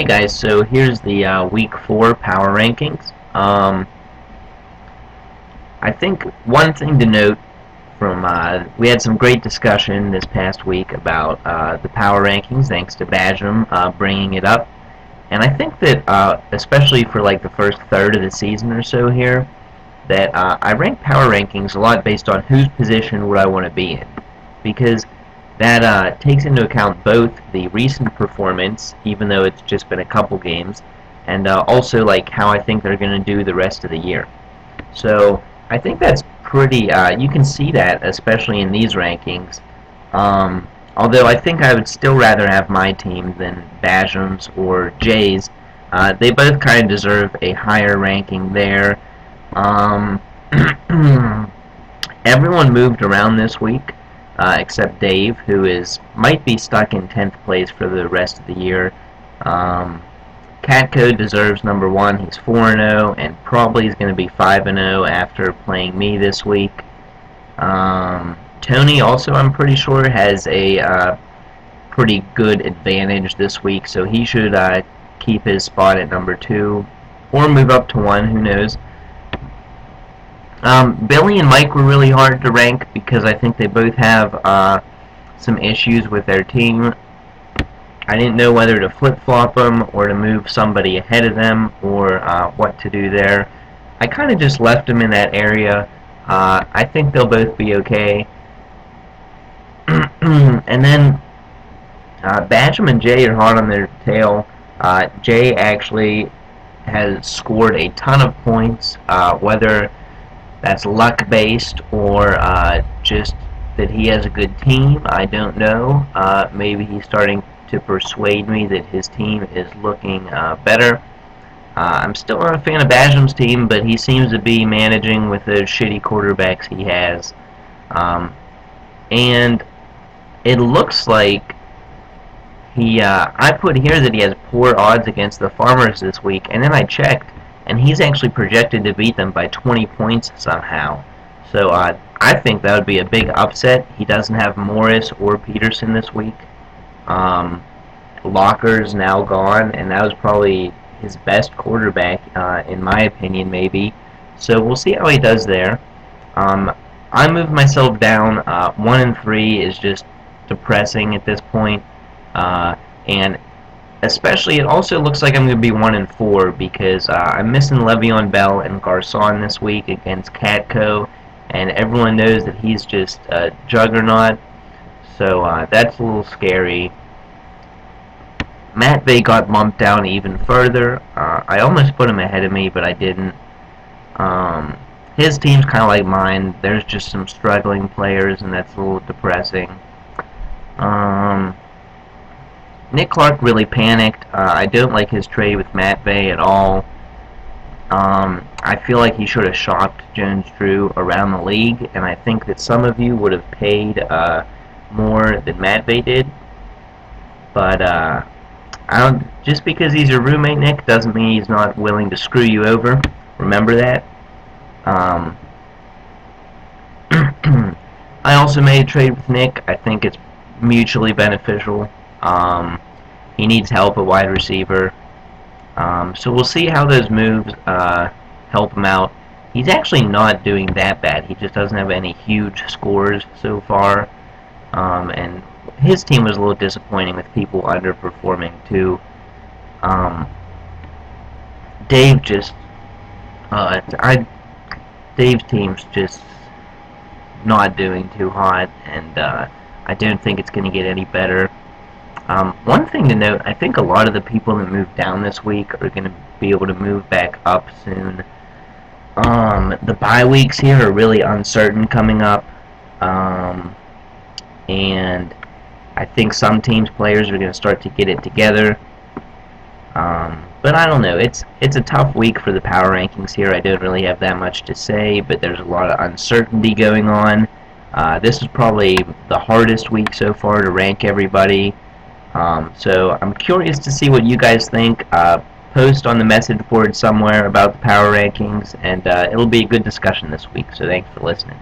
Hey guys, so here's the week 4 power rankings. I think one thing to note from we had some great discussion this past week about the power rankings, thanks to Bajram bringing it up. And I think that especially for like the first third of the season or so here, that I rank power rankings a lot based on whose position would I want to be in, because that takes into account both the recent performance, even though it's just been a couple games, and also like how I think they're going to do the rest of the year. So I think that's pretty. You can see that, especially in these rankings. Although I think I would still rather have my team than Bajram's or Jay's. They both kind of deserve a higher ranking there. Um, Everyone moved around this week, except Dave, who might be stuck in 10th place for the rest of the year. Um, Catco deserves number 1. He's 4-0, and probably is going to be 5-0 after playing me this week. Tony also, I'm pretty sure, has a pretty good advantage this week, so he should keep his spot at number 2, or move up to 1, who knows. Billy and Mike were really hard to rank because I think they both have some issues with their team. I didn't know whether to flip-flop them or to move somebody ahead of them or what to do there. I kind of just left them in that area. I think they'll both be okay. And then Bajram and Jay are hot on their tail. Jay actually has scored a ton of points, whether that's luck-based or just that he has a good team. I don't know. Maybe he's starting to persuade me that his team is looking better. I'm still not a fan of Bajram's team, but he seems to be managing with those shitty quarterbacks he has. And it looks like I put here that he has poor odds against the Farmers this week, and then I checked, and he's actually projected to beat them by 20 points somehow. So I think that would be a big upset. He doesn't have Morris or Peterson this week. Locker's now gone, and that was probably his best quarterback, in my opinion, maybe. So we'll see how he does there. I moved myself down. 1 and 3 is just depressing at this point. And especially, it also looks like I'm going to be 1 and 4 because I'm missing Le'Veon Bell and Garcon this week against Catco, and everyone knows that he's just a juggernaut. So that's a little scary. Matt Bay got bumped down even further. I almost put him ahead of me, but I didn't. His team's kind of like mine. There's just some struggling players, and that's a little depressing. Nick Clark really panicked. I don't like his trade with Matt Bay at all. I feel like he should have shopped Jones-Drew around the league, and I think that some of you would have paid more than Matt Bay did. But I don't. Just because he's your roommate, Nick, doesn't mean he's not willing to screw you over. Remember that. I also made a trade with Nick. I think it's mutually beneficial. He needs help at wide receiver. So we'll see how those moves help him out. He's actually not doing that bad. He just doesn't have any huge scores so far. And his team was a little disappointing with people underperforming too. Dave just, Dave's team's just not doing too hot, and I don't think it's going to get any better. One thing to note, I think a lot of the people that moved down this week are going to be able to move back up soon. The bye weeks here are really uncertain coming up, and I think some teams' players are going to start to get it together. But I don't know. It's a tough week for the power rankings here. I don't really have that much to say, but there's a lot of uncertainty going on. This is probably the hardest week so far to rank everybody. So I'm curious to see what you guys think. Post on the message board somewhere about the power rankings, and it'll be a good discussion this week. So thanks for listening.